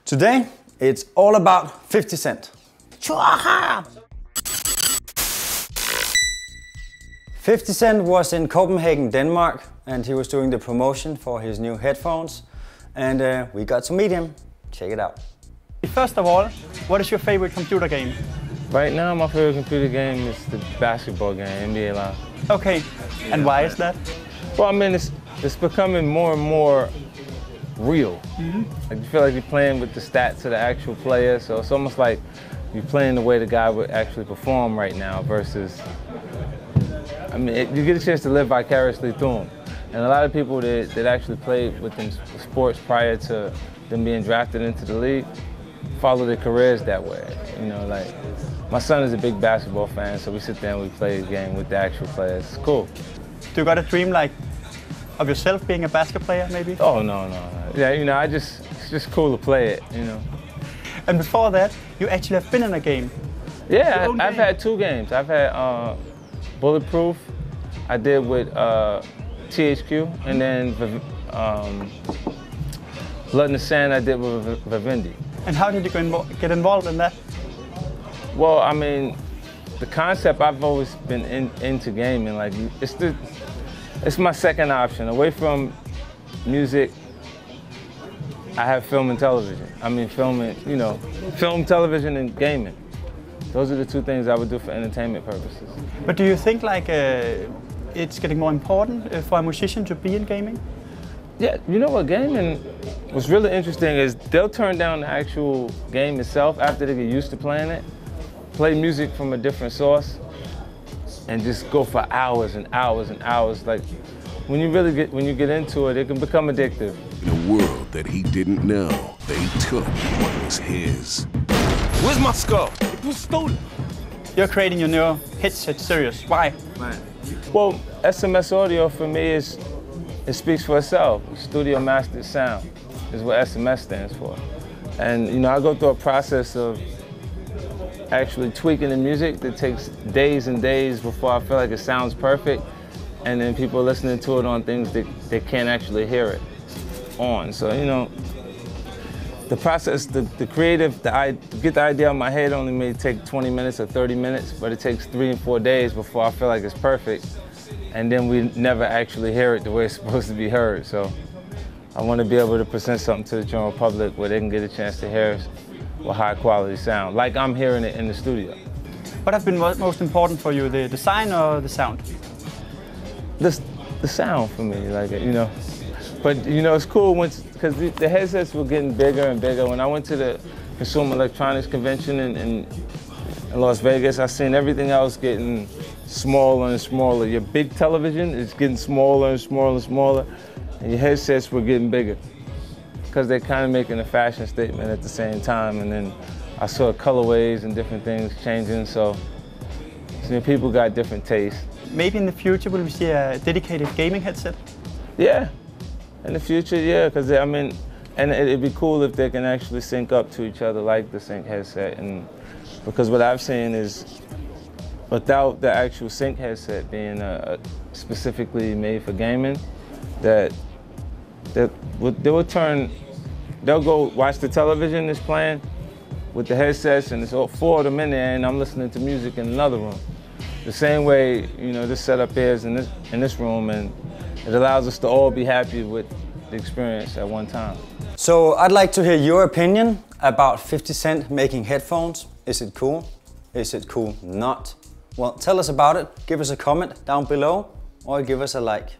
Today, it's all about 50 Cent. 50 Cent was in Copenhagen, Denmark, and he was doing the promotion for his new headphones, and we got to meet him. Check it out. First of all, what is your favorite computer game? Right now, my favorite computer game is the basketball game, NBA Live. Okay, and why is that? Well, I mean, it's becoming more and more real. Like, you feel like you're playing with the stats of the actual player, so it's almost like you're playing the way the guy would actually perform right now versus, I mean, you get a chance to live vicariously through him. And a lot of people that actually played within sports prior to them being drafted into the league follow their careers that way. You know, like, my son is a big basketball fan, so we sit there and we play the game with the actual players. It's cool. Do you got a dream like of yourself being a basketball player, maybe? Oh, no. Yeah, you know, it's just cool to play it, you know. And before that, you actually have been in a game. Yeah, I've had 2 games. I've had Bulletproof, I did with THQ, and then Blood in the Sand I did with Vivendi. And how did you get involved in that? Well, I mean, the concept, I've always been into gaming. Like, it's my second option. Away from music, I have film and television. I mean, film, television, and gaming. Those are the 2 things I would do for entertainment purposes. But do you think like it's getting more important for a musician to be in gaming? Yeah, you know what, gaming, what's really interesting is they'll turn down the actual game itself after they get used to playing it, play music from a different source, and just go for hours and hours and hours. Like, when you get into it, it can become addictive. In a world that he didn't know, they took what was his. Where's my skull? It was stolen. You're creating your new headset series. Why? Well, SMS audio for me it speaks for itself. Studio Mastered Sound is what SMS stands for. And you know, I go through a process of actually tweaking the music that takes days and days before I feel like it sounds perfect, and then people listening to it on things that they can't actually hear it on. So, you know, the process, the creative, to get the idea out of my head only may take 20 minutes or 30 minutes, but it takes 3 and 4 days before I feel like it's perfect. And then we never actually hear it the way it's supposed to be heard. So I want to be able to present something to the general public where they can get a chance to hear with high quality sound, like I'm hearing it in the studio. What has been most important for you, the design or the sound? The sound for me, like, you know. But you know, it's cool because the headsets were getting bigger and bigger. When I went to the Consumer Electronics Convention in Las Vegas, I seen everything else getting smaller and smaller. Your big television is getting smaller and smaller and smaller, and your headsets were getting bigger because they're kind of making a fashion statement at the same time. And then I saw colorways and different things changing, so people got different tastes. Maybe in the future will we see a dedicated gaming headset? Yeah, in the future, yeah, because I mean, and it'd be cool if they can actually sync up to each other like the sync headset. And because what I've seen is, without the actual sync headset being specifically made for gaming, that they'll go watch the television that's playing with the headsets, and it's all 4 of them in there, and I'm listening to music in another room. The same way, you know, this setup is in this room, and it allows us to all be happy with the experience at one time. So I'd like to hear your opinion about 50 Cent making headphones. Is it cool? Is it cool not? Well, tell us about it. Give us a comment down below or give us a like.